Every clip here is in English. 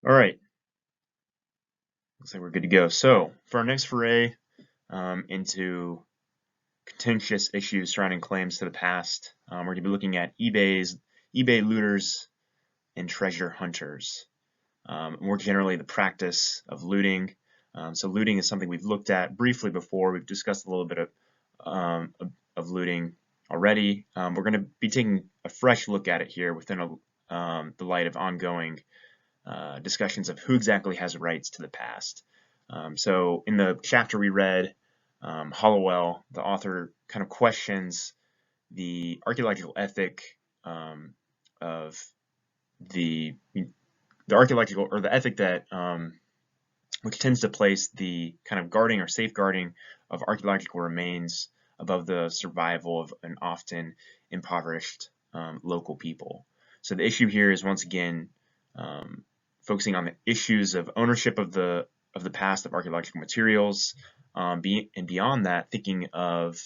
All right, looks like we're good to go. So for our next foray into contentious issues surrounding claims to the past, we're going to be looking at eBay looters and treasure hunters. More generally, the practice of looting. So looting is something we've looked at briefly before. We've discussed a little bit of looting already. We're going to be taking a fresh look at it here within the light of ongoing discussions of who exactly has rights to the past. So in the chapter we read, Hollowell, the author, kind of questions the archaeological ethic of the archaeological or the ethic that which tends to place the kind of guarding or safeguarding of archaeological remains above the survival of an often impoverished local people. So the issue here is once again focusing on the issues of ownership of the past of archaeological materials, and beyond that, thinking of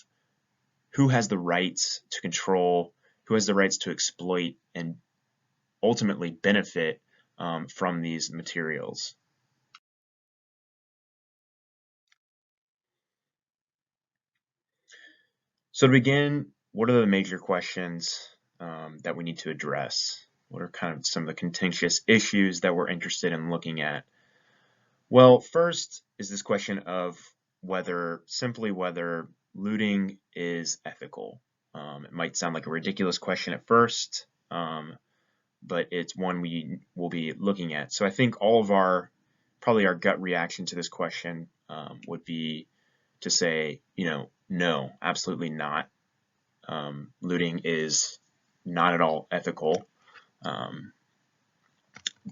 who has the rights to control, who has the rights to exploit, and ultimately benefit from these materials. So to begin, what are the major questions that we need to address? What are kind of some of the contentious issues that we're interested in looking at? Well, first is this question of simply whether looting is ethical. It might sound like a ridiculous question at first, but it's one we will be looking at. So I think probably our gut reaction to this question would be to say, no, absolutely not. Looting is not at all ethical. Um,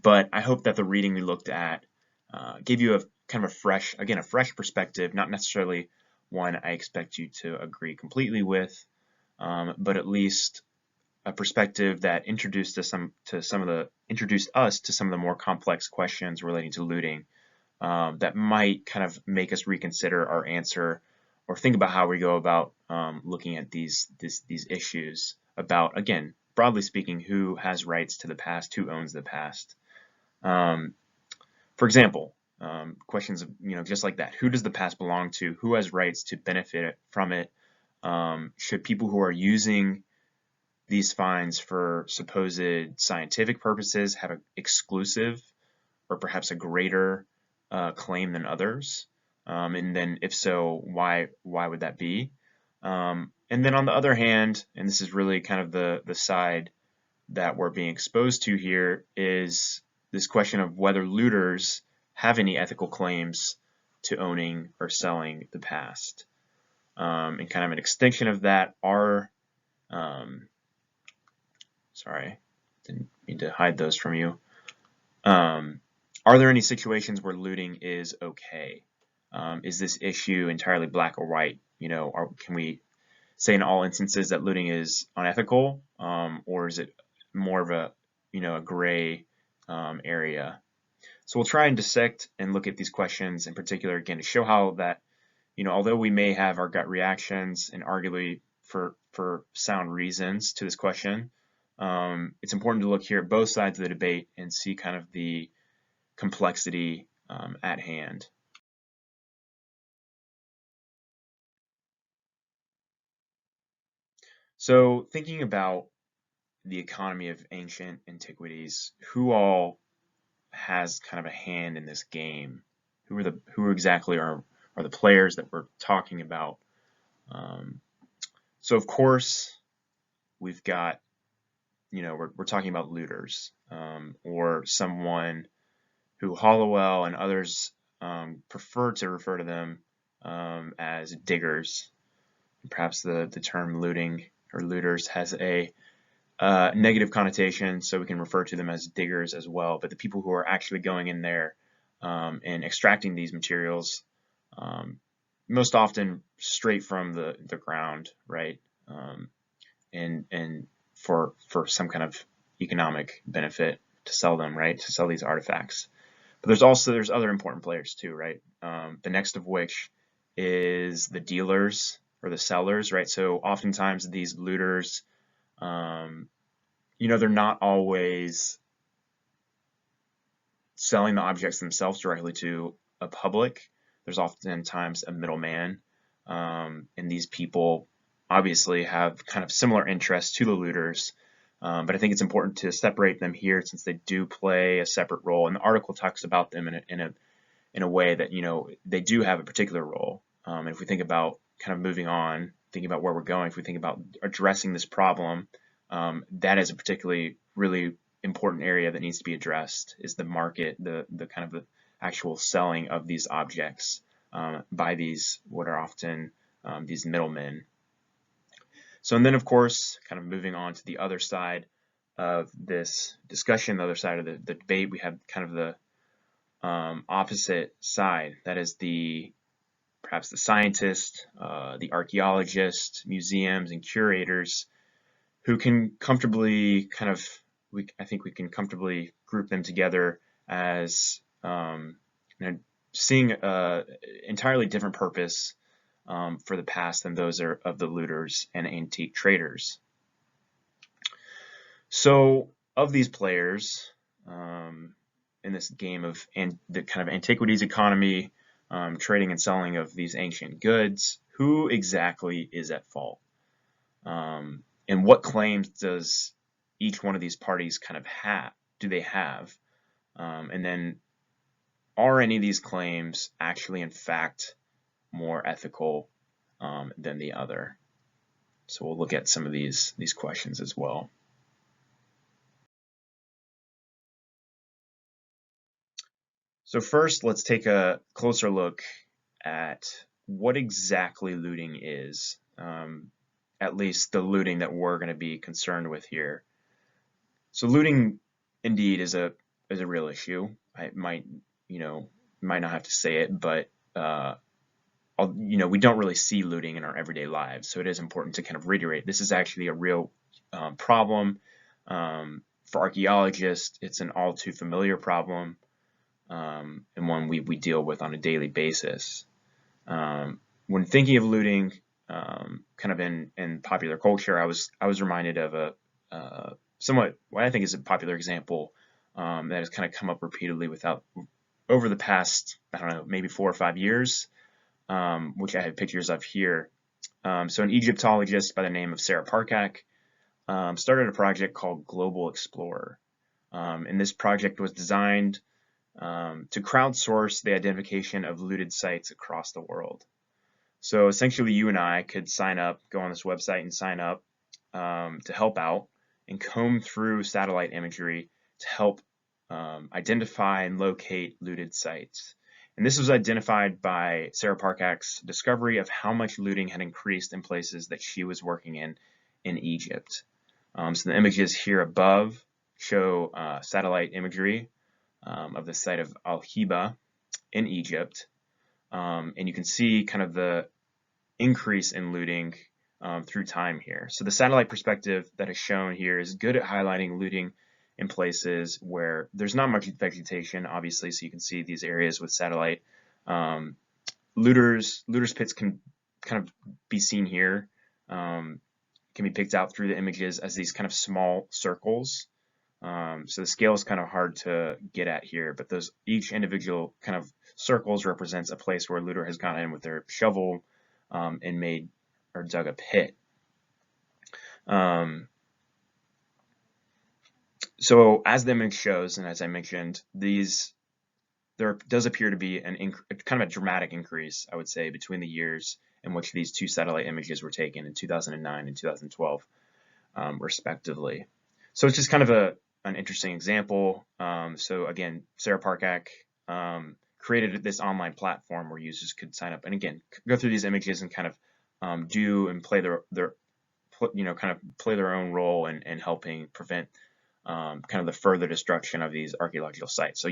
but I hope that the reading we looked at gave you a kind of a fresh perspective, not necessarily one I expect you to agree completely with, but at least a perspective that introduced us to some of the more complex questions relating to looting that might kind of make us reconsider our answer or think about how we go about looking at these issues about, again, broadly speaking, who has rights to the past, who owns the past. Um, for example, questions of, just like that. Who does the past belong to? Who has rights to benefit from it? Should people who are using these finds for supposed scientific purposes have an exclusive or perhaps a greater claim than others? And then if so, why would that be? And then on the other hand, and this is really kind of the side that we're being exposed to here, is this question of whether looters have any ethical claims to owning or selling the past. And kind of an extension of that are, sorry, didn't mean to hide those from you. Are there any situations where looting is okay? Is this issue entirely black or white? Can we say in all instances that looting is unethical, or is it more of a gray area? So we'll try and dissect and look at these questions in particular again to show how that, although we may have our gut reactions and arguably for sound reasons to this question, it's important to look here at both sides of the debate and see kind of the complexity at hand. So thinking about the economy of ancient antiquities, who all has kind of a hand in this game? Who exactly are the players that we're talking about? Um, so of course we've got, we're talking about looters, or someone who Hollowell and others prefer to refer to them as diggers. Perhaps the term looting or looters has a negative connotation, so we can refer to them as diggers as well. But the people who are actually going in there and extracting these materials, most often straight from the ground, right? And for some kind of economic benefit to sell them, right? To sell these artifacts. But there's other important players too, right? The next of which is the dealers or the sellers, right? So oftentimes these looters, they're not always selling the objects themselves directly to a public, there's oftentimes a middleman, and these people obviously have kind of similar interests to the looters. But I think it's important to separate them here since they do play a separate role, and the article talks about them in a way that, you know, they do have a particular role. And if we think about kind of moving on, thinking about where we're going, if we think about addressing this problem, that is a particularly really important area that needs to be addressed, is the market, the kind of the actual selling of these objects by these what are often these middlemen. So, and then of course, kind of moving on to the other side of this discussion, the other side of the debate, we have kind of the opposite side. That is perhaps the scientist, the archaeologist, museums, and curators who can comfortably kind of, I think we can comfortably group them together as you know, seeing an entirely different purpose for the past than those of the looters and antique traders. So, of these players in this game of the kind of antiquities economy, trading and selling of these ancient goods, who exactly is at fault? And what claims does each one of these parties kind of do they have? And then are any of these claims actually in fact more ethical than the other? So we'll look at some of these questions as well. So first, let's take a closer look at what exactly looting is, at least the looting that we're going to be concerned with here. So looting indeed is a real issue. I might not have to say it, but we don't really see looting in our everyday lives, so it is important to kind of reiterate this is actually a real problem. For archaeologists, it's an all too familiar problem, and one we deal with on a daily basis. When thinking of looting, kind of in popular culture, I was reminded of a somewhat what I think is a popular example that has kind of come up repeatedly over the past, I don't know, maybe 4 or 5 years, which I have pictures of here. So an Egyptologist by the name of Sarah Parcak started a project called Global Explorer. And this project was designed to crowdsource the identification of looted sites across the world. So essentially you and I could sign up, go on this website and sign up to help out and comb through satellite imagery to help identify and locate looted sites. And this was identified by Sarah Parcak's discovery of how much looting had increased in places that she was working in Egypt. So the images here above show satellite imagery of the site of Al-Hiba in Egypt. And you can see kind of the increase in looting through time here. So the satellite perspective that is shown here is good at highlighting looting in places where there's not much vegetation, obviously, so you can see these areas with satellite. Looters pits can kind of be seen here, can be picked out through the images as these kind of small circles. So the scale is kind of hard to get at here, but each individual kind of circles represents a place where a looter has gone in with their shovel and made or dug a pit. So as the image shows, and as I mentioned, there does appear to be kind of a dramatic increase, I would say, between the years in which these two satellite images were taken in 2009 and 2012, respectively. So it's just kind of an interesting example. So again, Sarah Parcak created this online platform where users could sign up and again go through these images and kind of do and play play their own role in helping prevent kind of the further destruction of these archaeological sites. So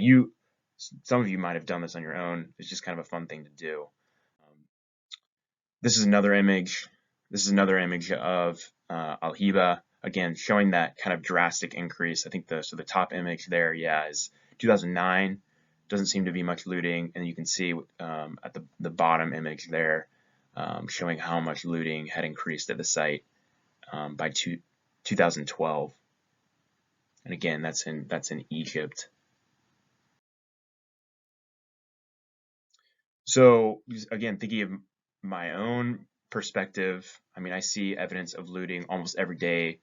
some of you might have done this on your own. It's just kind of a fun thing to do. This is another image. This is another image of Al-Hiba, again showing that kind of drastic increase. I think the top image there, yeah, is 2009. Doesn't seem to be much looting, and you can see at the bottom image there, showing how much looting had increased at the site by 2012. And again, that's in Egypt. So again, thinking of my own perspective, I mean, I see evidence of looting almost every day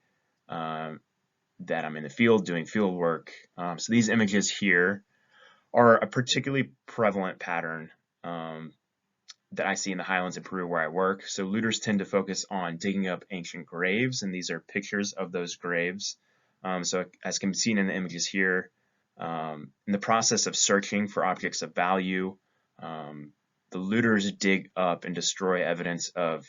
that I'm in the field doing field work. So these images here are a particularly prevalent pattern that I see in the highlands of Peru where I work. So looters tend to focus on digging up ancient graves, and these are pictures of those graves. So as can be seen in the images here, in the process of searching for objects of value, the looters dig up and destroy evidence of,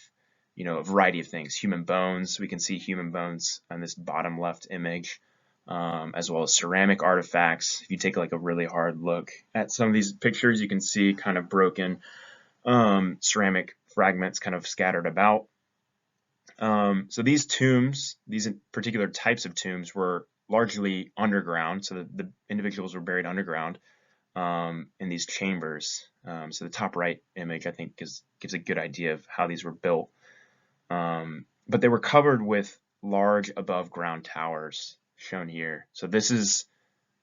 a variety of things. Human bones, we can see human bones on this bottom left image, as well as ceramic artifacts. If you take like a really hard look at some of these pictures, you can see kind of broken ceramic fragments kind of scattered about. So these tombs, these particular types of tombs, were largely underground. So the individuals were buried underground in these chambers. So the top right image, I think, gives a good idea of how these were built. But they were covered with large above ground towers shown here. So this is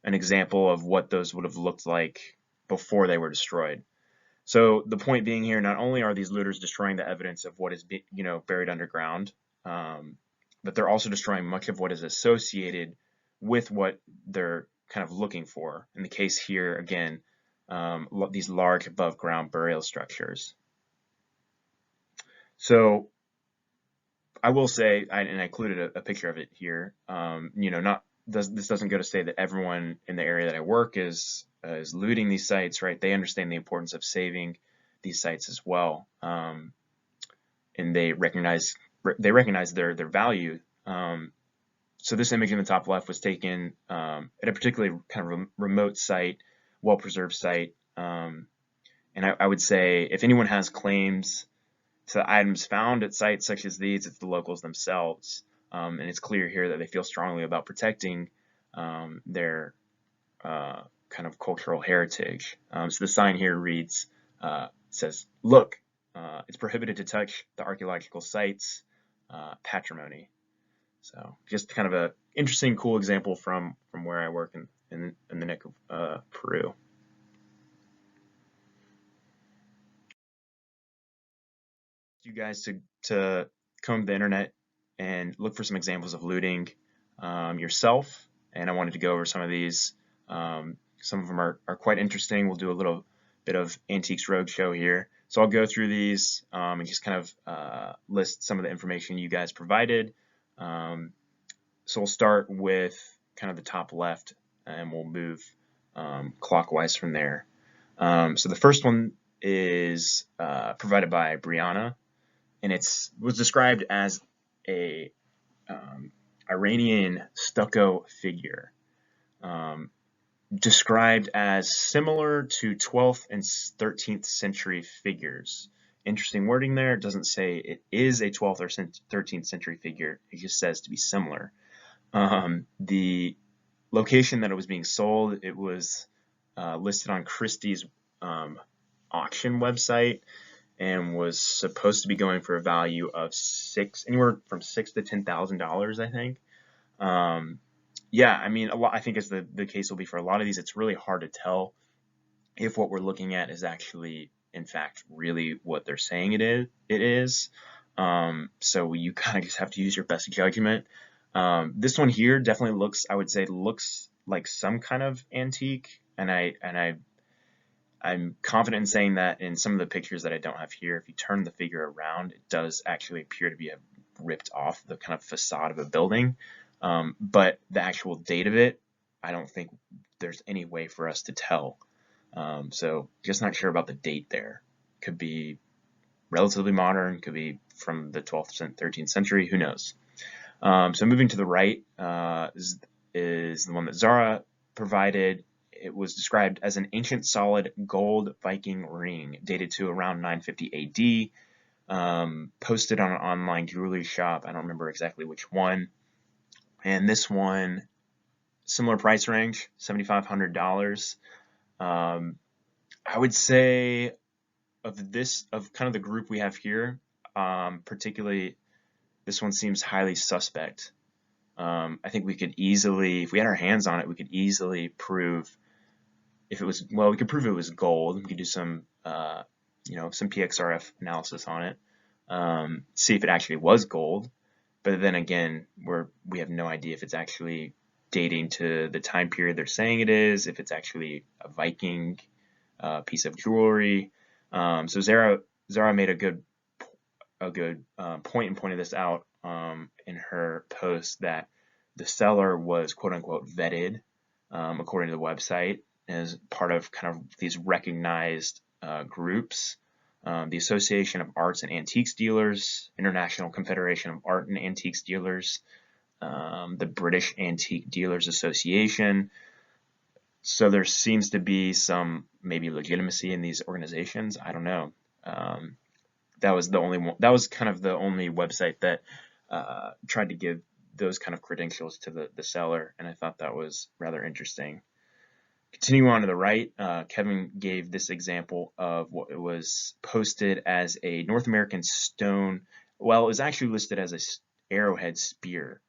an example of what those would have looked like before they were destroyed. So the point being here, not only are these looters destroying the evidence of what is buried underground, but they're also destroying much of what is associated with what they're kind of looking for. In the case here, again, these large above ground burial structures. So I will say, and I included a picture of it here, this doesn't go to say that everyone in the area that I work is looting these sites, right? They understand the importance of saving these sites as well, and they recognize their value. So this image in the top left was taken at a particularly kind of remote site, well-preserved site, and I would say if anyone has claims to items found at sites such as these, it's the locals themselves. And it's clear here that they feel strongly about protecting their kind of cultural heritage. So the sign here reads, says, "Look, it's prohibited to touch the archaeological sites, patrimony." So just kind of a interesting, cool example from where I work in the neck of Peru. You guys to comb the internet and look for some examples of looting yourself, and I wanted to go over some of these. Some of them are quite interesting. We'll do a little bit of Antiques Roadshow here. So I'll go through these and just kind of list some of the information you guys provided. So we'll start with kind of the top left, and we'll move clockwise from there. So the first one is provided by Brianna, and was described as a Iranian stucco figure, described as similar to 12th and 13th century figures. Interesting wording there. It doesn't say it is a 12th or 13th century figure. It just says to be similar. The location that it was being sold, it was listed on Christie's auction website, and was supposed to be going for a value of anywhere from $6,000 to $10,000, I think. Yeah, I mean, I think as the case will be for a lot of these, it's really hard to tell if what we're looking at is actually, in fact, really what they're saying it is. So you kind of just have to use your best judgment. This one here definitely looks like some kind of antique, and I'm confident in saying that in some of the pictures that I don't have here, if you turn the figure around, it does actually appear to be ripped off the kind of facade of a building. But the actual date of it, I don't think there's any way for us to tell. So just not sure about the date there. Could be relatively modern, could be from the 12th and 13th century, who knows. So moving to the right is the one that Zara provided. It was described as an ancient solid gold Viking ring dated to around 950 AD, posted on an online jewelry shop. I don't remember exactly which one. And this one, similar price range, $7,500. I would say of kind of the group we have here, particularly this one seems highly suspect. I think we could easily, if we had our hands on it, we could easily prove we could prove it was gold. We could do some some PXRF analysis on it, see if it actually was gold. But then again, we have no idea if it's actually dating to the time period they're saying it is, if it's actually a Viking piece of jewelry. So Zara made a good point and pointed this out in her post, that the seller was quote unquote vetted according to the website as part of kind of these recognized groups. The Association of Arts and Antiques Dealers, International Confederation of Art and Antiques Dealers, the British Antique Dealers Association. So there seems to be some maybe legitimacy in these organizations. I don't know. That was the only one. That was kind of the only website that tried to give those kind of credentials to the seller, and I thought that was rather interesting. Continuing on to the right, Kevin gave this example of what it was posted as a North American stone. Well, it was actually listed as a arrowhead spear,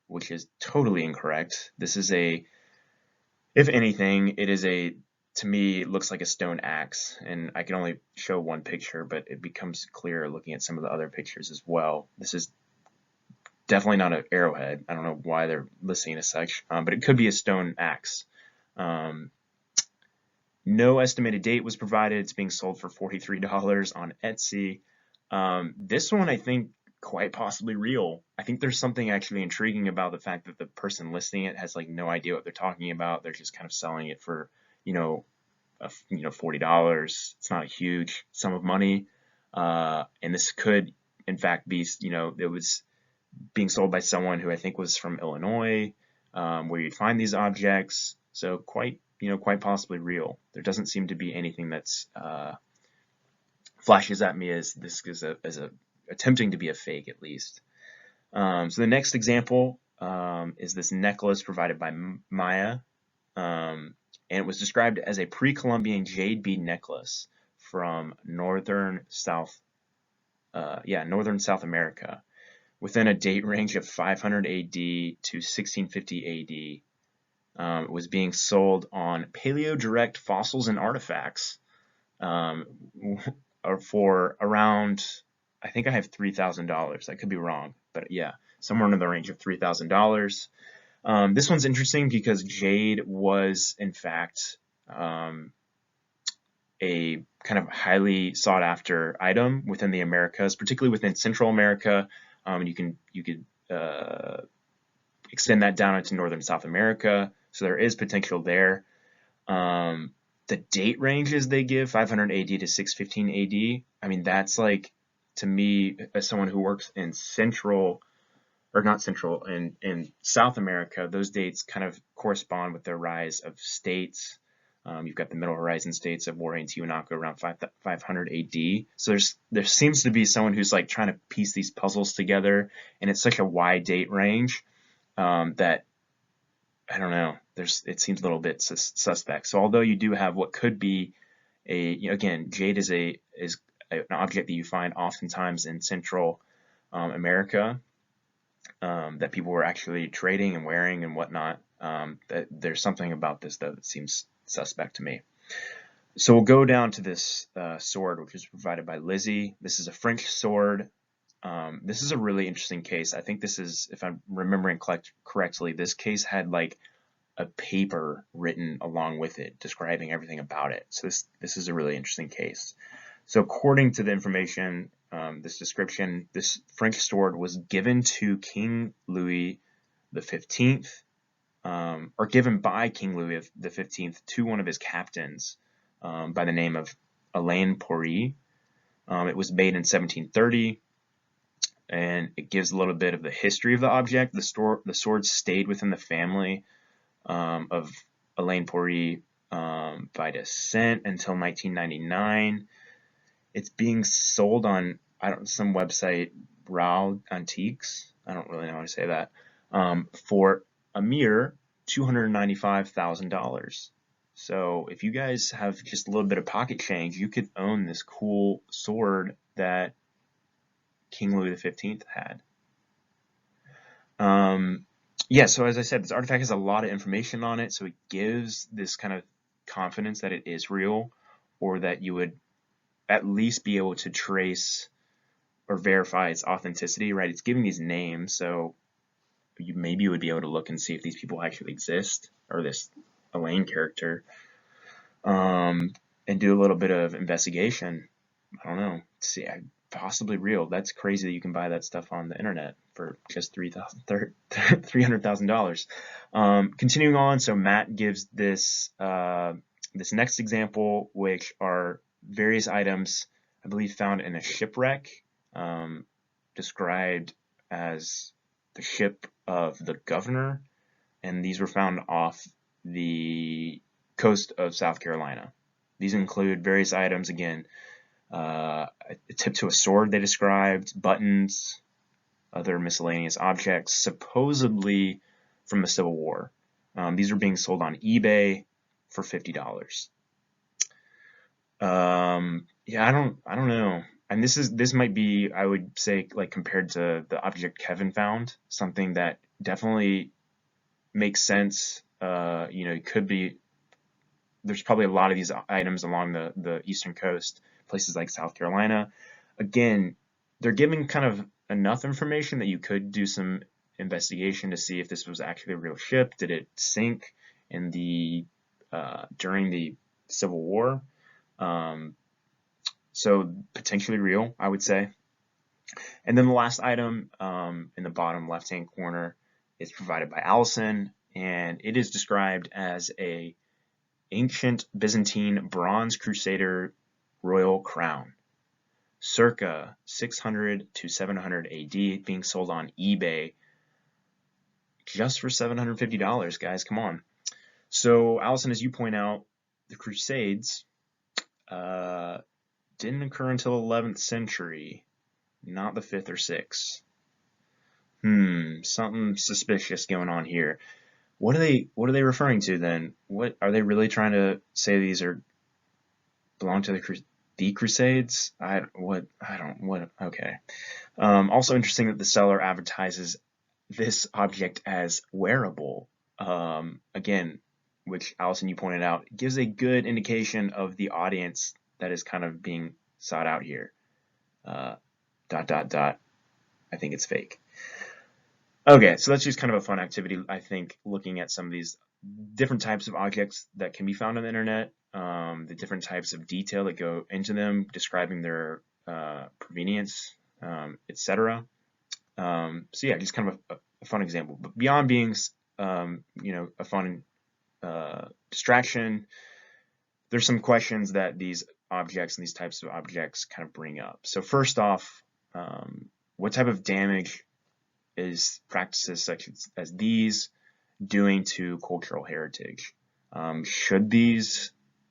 which is totally incorrect. This is if anything, it is to me, it looks like a stone axe, and I can only show one picture, but it becomes clearer looking at some of the other pictures as well. This is definitely not an arrowhead. I don't know why they're listing it as such, but it could be a stone axe. No estimated date was provided. It's being sold for $43 on Etsy. This one, I think, quite possibly real. I think there's something actually intriguing about the fact that the person listing it has like no idea what they're talking about. They're just kind of selling it for, $40. It's not a huge sum of money. And this could, in fact, be, it was being sold by someone who I think was from Illinois, where you'd find these objects. So quite possibly real. There doesn't seem to be anything that's flashes at me as this is attempting to be a fake, at least. So the next example is this necklace provided by Maya, and it was described as a pre-Columbian jade bead necklace from northern South America, within a date range of 500 AD to 1650 AD. It was being sold on Paleo Direct Fossils and Artifacts for around, I think I have $3,000. I could be wrong, but yeah, somewhere in the range of $3,000. This one's interesting because jade was, in fact, a kind of highly sought after item within the Americas, particularly within Central America. You could extend that down into Northern South America. So there is potential there. The date ranges they give, 500 AD to 615 AD. I mean, that's like, to me, as someone who works in in South America, those dates kind of correspond with the rise of states. You've got the Middle Horizon states of Warray and Tiwanaku around 500 AD. So there seems to be someone who's like trying to piece these puzzles together, and it's such a wide date range that I don't know. It seems a little bit suspect. So although you do have what could be again, jade is an object that you find oftentimes in Central America, that people were actually trading and wearing and whatnot. That there's something about this that seems suspect to me. So we'll go down to this sword, which is provided by Lizzie. This is a French sword. This is a really interesting case. I think this is, if I'm remembering correctly, this case had like a paper written along with it describing everything about it. So this is a really interesting case. So according to the information, this description, this French sword was given to King Louis XV, or given by King Louis XV to one of his captains by the name of Alain Pourri. It was made in 1730, and it gives a little bit of the history of the object. The sword stayed within the family of Alain Pourri by descent until 1999. It's being sold on some website, Raw Antiques. I don't really know how to say that. For a mere $295,000. So if you guys have just a little bit of pocket change, you could own this cool sword that King Louis XV had. Yeah, so as I said, this artifact has a lot of information on it, so it gives this kind of confidence that it is real, or that you would at least be able to trace or verify its authenticity, right? It's giving these names, so maybe you would be able to look and see if these people actually exist, or this Elaine character, and do a little bit of investigation. I don't know. See, possibly real. That's crazy that you can buy that stuff on the internet for just $300,000. Continuing on, so Matt gives this this next example, which are various items, I believe, found in a shipwreck, described as the ship of the governor, and these were found off the coast of South Carolina. These include various items, again, a tip to a sword they described, buttons, other miscellaneous objects, supposedly from the Civil War. These are being sold on eBay for $50. Yeah, I don't know. And this might be, I would say, like, compared to the object Kevin found, something that definitely makes sense. It could be, there's probably a lot of these items along the eastern coast, places like South Carolina. Again, they're giving kind of enough information that you could do some investigation to see if this was actually a real ship. Did it sink in during the Civil War? So potentially real, I would say. And then the last item in the bottom left-hand corner is provided by Allison, and it is described as a ancient Byzantine bronze crusader royal crown, circa 600 to 700 AD, being sold on eBay just for $750, guys. Come on. So, Allison, as you point out, the Crusades didn't occur until the 11th century, not the 5th or 6th. Something suspicious going on here. What are they referring to then? What are they really trying to say? These belong to the Crusades? Okay. Also interesting that the seller advertises this object as wearable. Again, which Allison, you pointed out, gives a good indication of the audience that is kind of being sought out here. ... I think it's fake. Okay, so that's just kind of a fun activity, I think, looking at some of these different types of objects that can be found on the internet, the different types of detail that go into them, describing their provenience, etc. So yeah, just kind of a fun example. But beyond being, a fun distraction, there's some questions that these objects and these types of objects kind of bring up. So first off, what type of damage is practices such as these doing to cultural heritage? Should the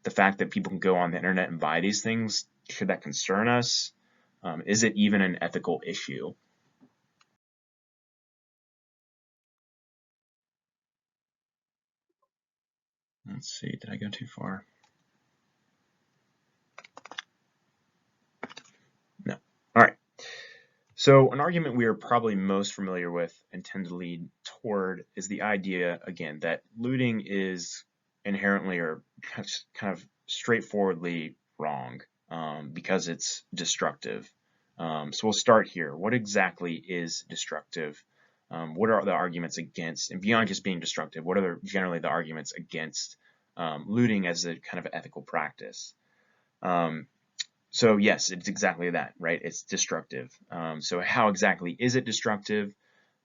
fact that people can go on the internet and buy these things, should that concern us? Is it even an ethical issue? Let's see, did I go too far? No. All right. So an argument we are probably most familiar with and tend to lead toward is the idea, again, that looting is inherently or kind of straightforwardly wrong because it's destructive. So we'll start here. What exactly is destructive? What are the arguments against, and beyond just being destructive, what are generally the arguments against looting as a kind of ethical practice? So yes, it's exactly that, right? It's destructive. So how exactly is it destructive?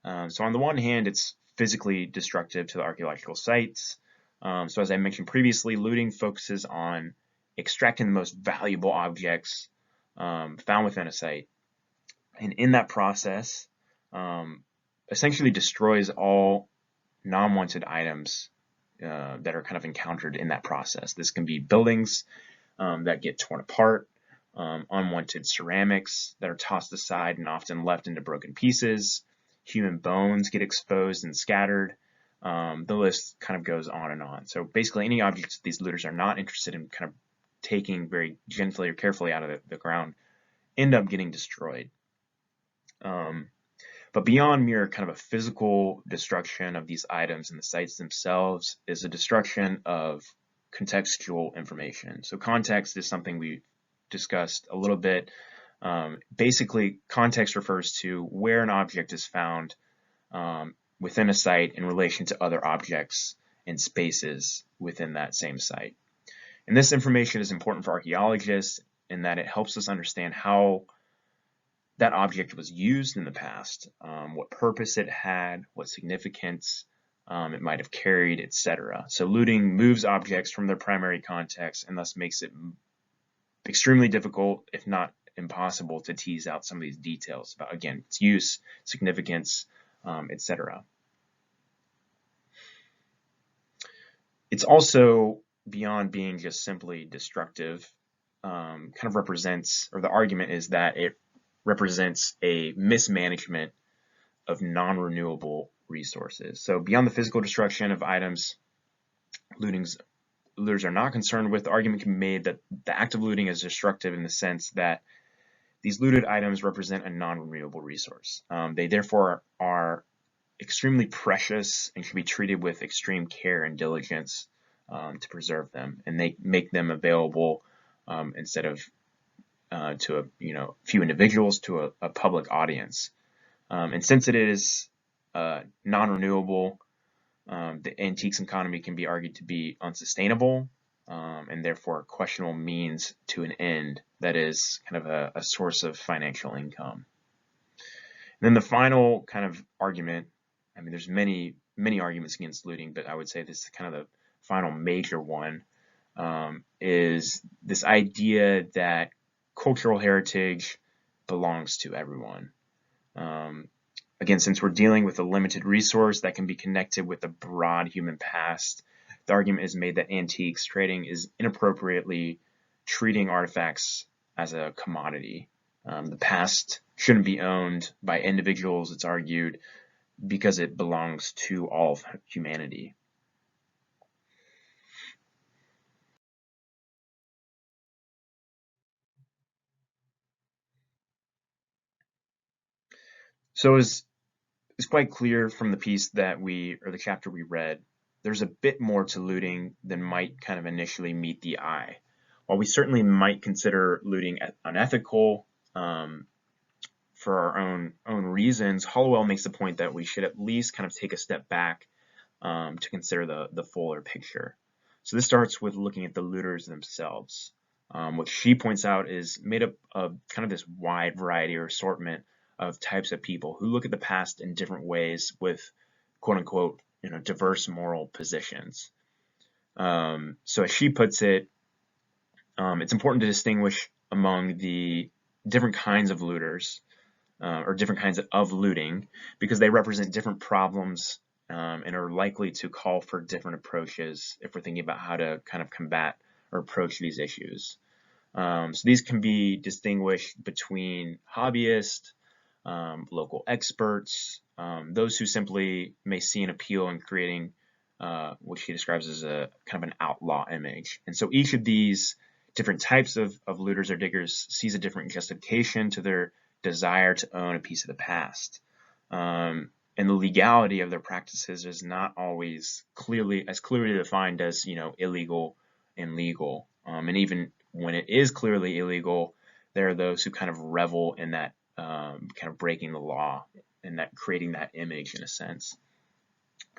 So on the one hand, it's physically destructive to the archaeological sites. So as I mentioned previously, looting focuses on extracting the most valuable objects found within a site. And in that process, essentially destroys all non-wanted items that are kind of encountered in that process. This can be buildings that get torn apart, unwanted ceramics that are tossed aside and often left into broken pieces, human bones get exposed and scattered. The list kind of goes on and on. So basically any objects these looters are not interested in kind of taking very gently or carefully out of the ground end up getting destroyed. But beyond mere kind of a physical destruction of these items and the sites themselves is a destruction of contextual information. So context is something we discussed a little bit. Basically, context refers to where an object is found within a site in relation to other objects and spaces within that same site. And this information is important for archaeologists in that it helps us understand how that object was used in the past, what purpose it had, what significance it might have carried, etc. So looting moves objects from their primary context and thus makes it extremely difficult, if not impossible, to tease out some of these details about, again, its use, significance, etc. It's also, beyond being just simply destructive, kind of represents, or the argument is that it represents a mismanagement of non-renewable resources. So beyond the physical destruction of items, looters are not concerned with. The argument can be made that the act of looting is destructive in the sense that these looted items represent a non-renewable resource. They therefore are extremely precious and should be treated with extreme care and diligence to preserve them, and they make them available instead of to a few individuals, to a public audience. And since it is non-renewable, the antiques economy can be argued to be unsustainable and therefore a questionable means to an end that is kind of a source of financial income. And then the final kind of argument, I mean, there's many arguments against looting, but I would say this is kind of the final major one, is this idea that cultural heritage belongs to everyone. Again, since we're dealing with a limited resource that can be connected with a broad human past, the argument is made that antiques trading is inappropriately treating artifacts as a commodity. The past shouldn't be owned by individuals, it's argued, because it belongs to all of humanity. So it's quite clear from the piece that or the chapter we read, there's a bit more to looting than might kind of initially meet the eye. While we certainly might consider looting unethical for our own reasons, Hollowell makes the point that we should at least kind of take a step back to consider the fuller picture. So this starts with looking at the looters themselves. What she points out is made up of kind of this wide variety or assortment of types of people who look at the past in different ways with quote unquote diverse moral positions. So as she puts it, it's important to distinguish among the different kinds of looters or different kinds of looting because they represent different problems and are likely to call for different approaches if we're thinking about how to kind of combat or approach these issues. So these can be distinguished between hobbyists, local experts, those who simply may see an appeal in creating what she describes as a kind of an outlaw image. And so each of these different types of looters or diggers sees a different justification to their desire to own a piece of the past. And the legality of their practices is not always clearly defined as illegal and legal. And even when it is clearly illegal, there are those who kind of revel in that kind of breaking the law and that creating that image in a sense.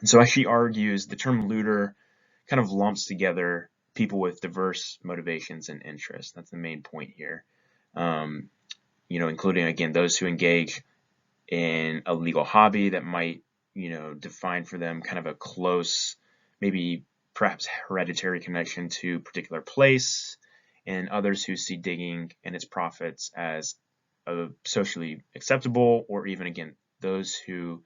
And so as she argues, the term looter kind of lumps together people with diverse motivations and interests. That's the main point here. Including again those who engage in a legal hobby that might define for them kind of a close, maybe perhaps hereditary connection to a particular place, and others who see digging and its profits as socially acceptable, or even again those who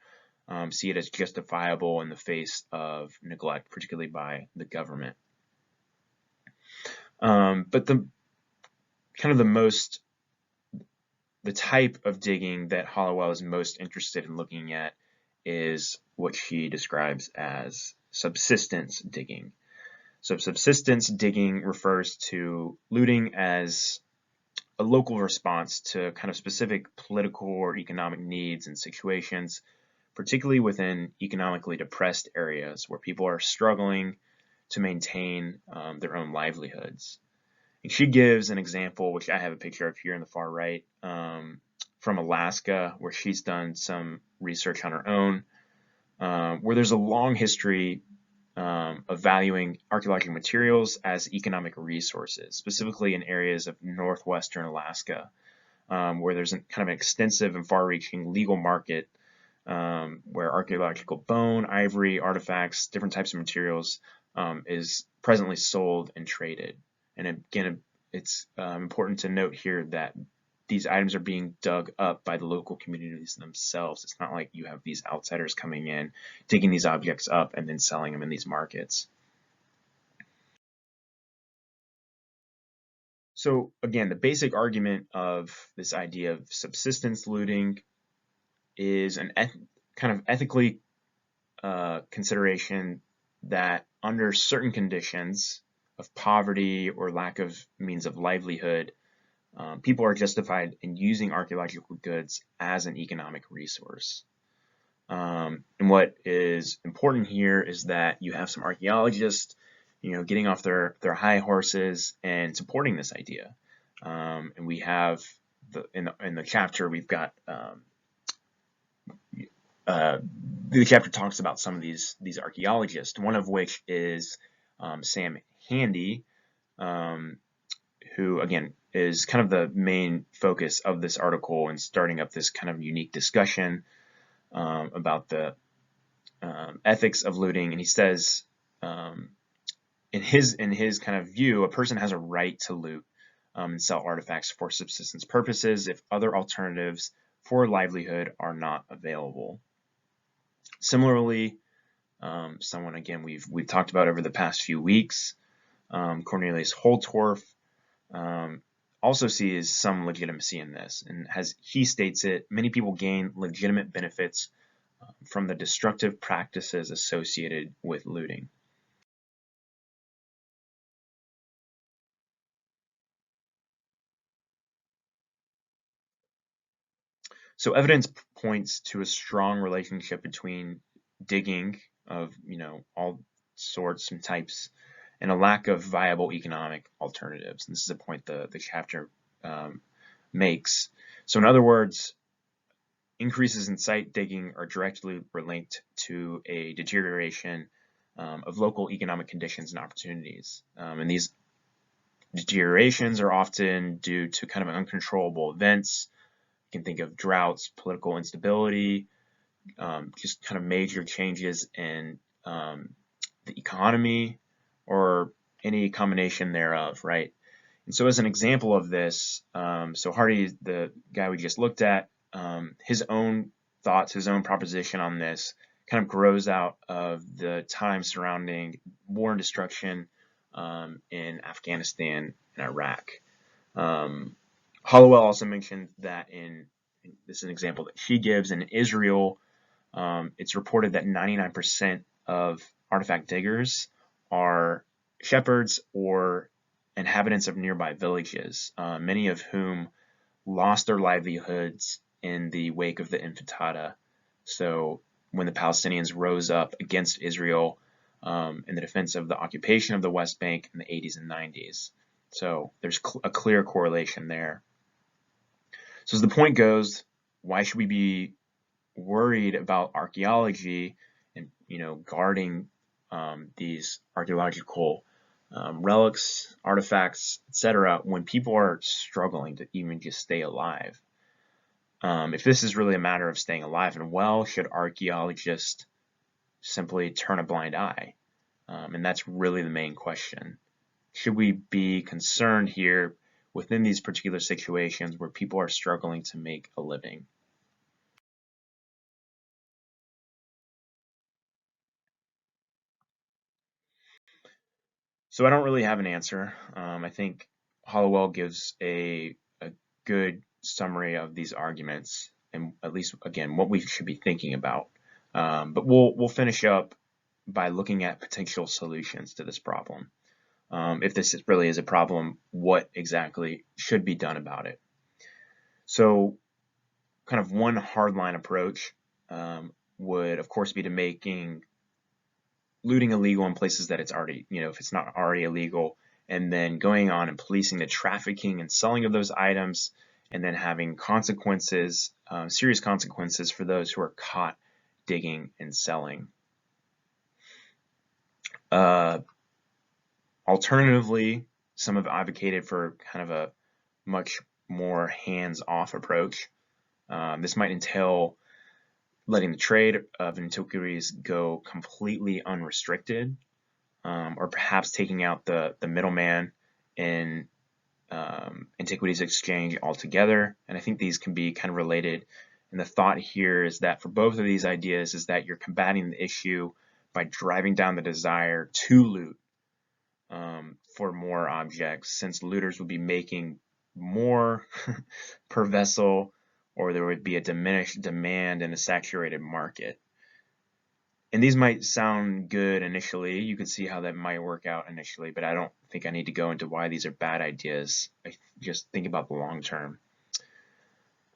see it as justifiable in the face of neglect, particularly by the government. But the type of digging that Hollowell is most interested in looking at is what she describes as subsistence digging. So subsistence digging refers to looting as a local response to kind of specific political or economic needs and situations, particularly within economically depressed areas where people are struggling to maintain their own livelihoods. And she gives an example, which I have a picture of here in the far right, from Alaska, where she's done some research on her own, where there's a long history of valuing archaeological materials as economic resources, specifically in areas of northwestern Alaska, where there's kind of an extensive and far-reaching legal market where archaeological bone, ivory, artifacts, different types of materials is presently sold and traded. And again, it's important to note here that these items are being dug up by the local communities themselves. It's not like you have these outsiders coming in, digging these objects up, and then selling them in these markets. So again, the basic argument of this idea of subsistence looting is an kind of ethically consideration that under certain conditions of poverty or lack of means of livelihood, people are justified in using archaeological goods as an economic resource. And what is important here is that you have some archaeologists, getting off their high horses and supporting this idea. And we have in the chapter we've got the chapter talks about some of these archaeologists, one of which is Sam Handy, who again is kind of the main focus of this article and starting up this kind of unique discussion about the ethics of looting. And he says, in his kind of view, a person has a right to loot and sell artifacts for subsistence purposes if other alternatives for livelihood are not available. Similarly, someone again we've talked about over the past few weeks, Cornelius Holtorf, also sees some legitimacy in this, and as he states it, many people gain legitimate benefits from the destructive practices associated with looting. So evidence points to a strong relationship between digging of all sorts and types and a lack of viable economic alternatives. And this is a point the chapter makes. So in other words, increases in site digging are directly linked to a deterioration of local economic conditions and opportunities. And these deteriorations are often due to kind of uncontrollable events. You can think of droughts, political instability, just kind of major changes in the economy, or any combination thereof, right? And so as an example of this, so Hardy, the guy we just looked at, his own thoughts, his own proposition on this kind of grows out of the time surrounding war and destruction in Afghanistan and Iraq. Hollowell also mentioned that this is an example that she gives, in Israel, it's reported that 99% of artifact diggers are shepherds or inhabitants of nearby villages, many of whom lost their livelihoods in the wake of the Intifada. So when the Palestinians rose up against Israel in the defense of the occupation of the West Bank in the 80s and 90s. So there's a clear correlation there. So as the point goes, why should we be worried about archaeology and guarding these archaeological relics, artifacts, etc., when people are struggling to even just stay alive? If this is really a matter of staying alive and well, should archaeologists simply turn a blind eye? And that's really the main question. Should we be concerned here within these particular situations where people are struggling to make a living? So I don't really have an answer. I think Hollowell gives a good summary of these arguments, and at least again what we should be thinking about. But we'll finish up by looking at potential solutions to this problem. If this really is a problem, what exactly should be done about it? So, kind of one hardline approach would, of course, be to making looting illegal in places that it's already, if it's not already illegal, and then going on and policing the trafficking and selling of those items, and then having consequences, serious consequences for those who are caught digging and selling. Alternatively, some have advocated for kind of a much more hands-off approach. This might entail letting the trade of antiquities go completely unrestricted, or perhaps taking out the middleman in antiquities exchange altogether. And I think these can be kind of related. And the thought here is that for both of these ideas is that you're combating the issue by driving down the desire to loot for more objects, since looters would be making more per vessel, or there would be a diminished demand in a saturated market. And these might sound good initially. You could see how that might work out initially, but I don't think I need to go into why these are bad ideas. I just think about the long term.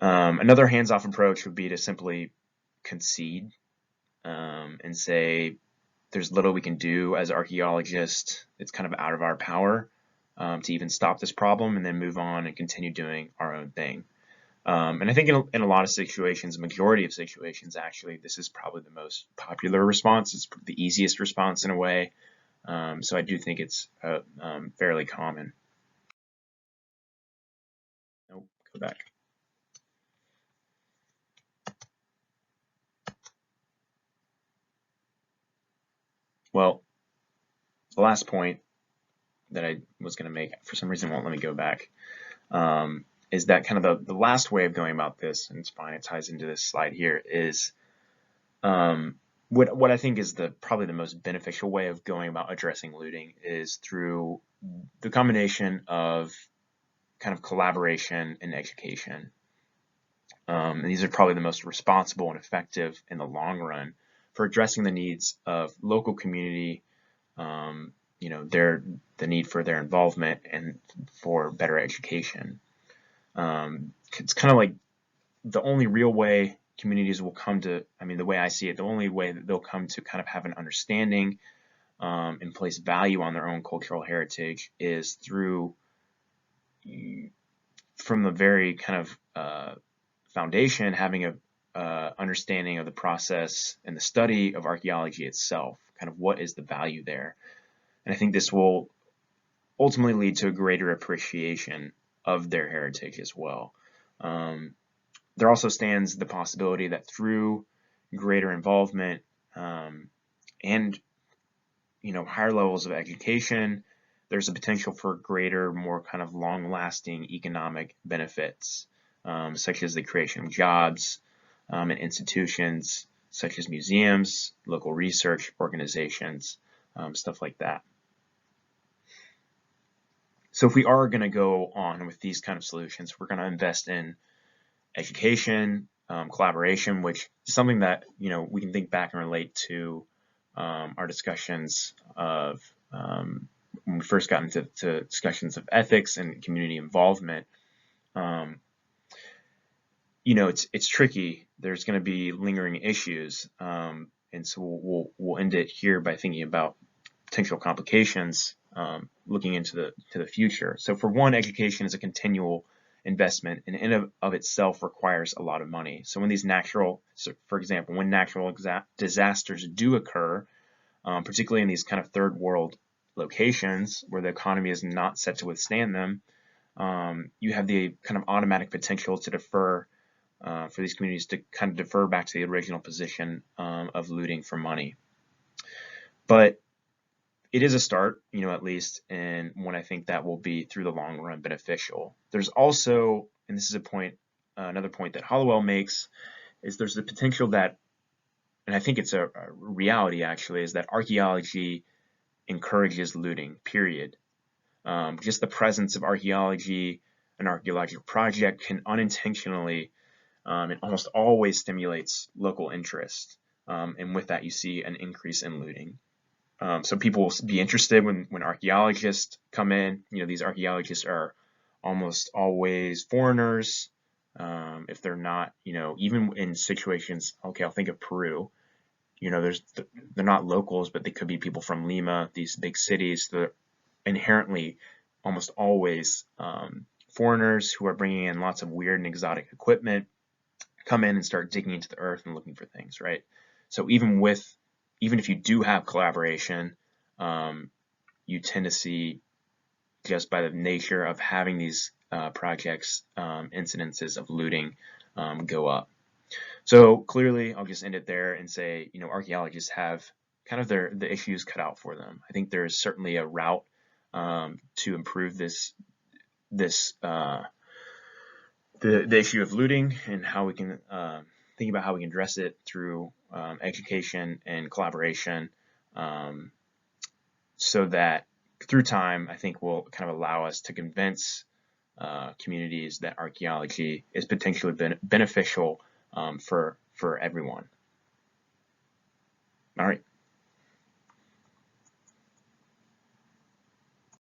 Another hands-off approach would be to simply concede and say there's little we can do as archaeologists. It's kind of out of our power to even stop this problem, and then move on and continue doing our own thing. And I think in a lot of situations, majority of situations actually, this is probably the most popular response. It's the easiest response in a way. So I do think it's fairly common. Nope, go back. Well, the last point that I was going to make, for some reason won't let me go back, is that kind of the last way of going about this, and it's fine, it ties into this slide here, is what I think is probably the most beneficial way of going about addressing looting is through the combination of kind of collaboration and education. And these are probably the most responsible and effective in the long run for addressing the needs of local community, the need for their involvement and for better education. It's kind of like the only real way communities will come to, the way I see it, the only way that they'll come to kind of have an understanding and place value on their own cultural heritage is through, from the very kind of foundation, having a understanding of the process and the study of archaeology itself, kind of what is the value there. And I think this will ultimately lead to a greater appreciation of their heritage as well. There also stands the possibility that through greater involvement and higher levels of education, there's a potential for greater, more kind of long-lasting economic benefits, such as the creation of jobs and institutions such as museums, local research organizations, stuff like that. So if we are going to go on with these kind of solutions, we're going to invest in education, collaboration, which is something that we can think back and relate to our discussions of when we first got into discussions of ethics and community involvement. It's tricky. There's going to be lingering issues, and so we'll end it here by thinking about potential complications, looking into the future. So for one, education is a continual investment, and in of itself requires a lot of money. So when for example, when natural disasters do occur, particularly in these kind of third world locations where the economy is not set to withstand them, you have the kind of automatic potential to defer, for these communities to kind of defer back to the original position of looting for money. But it is a start, at least, and when I think that will be through the long run beneficial. There's also, and this is another point that Hollowell makes, is there's the potential that, and I think it's a reality actually, is that archaeology encourages looting, period. Just the presence of archaeology, an archaeological project can unintentionally, it almost always stimulates local interest. And with that, you see an increase in looting. So people will be interested when archaeologists come in. These archaeologists are almost always foreigners. If they're not, even in situations, okay, I'll think of Peru. They're not locals, but they could be people from Lima, these big cities. inherently almost always foreigners who are bringing in lots of weird and exotic equipment come in and start digging into the earth and looking for things, right? So even if you do have collaboration, you tend to see, just by the nature of having these projects, incidences of looting go up. So clearly, I'll just end it there and say, archaeologists have kind of the issues cut out for them. I think there's certainly a route to improve this the issue of looting, and how we can think about how we can address it through education and collaboration, so that through time, I think will kind of allow us to convince communities that archaeology is potentially beneficial for everyone. All right.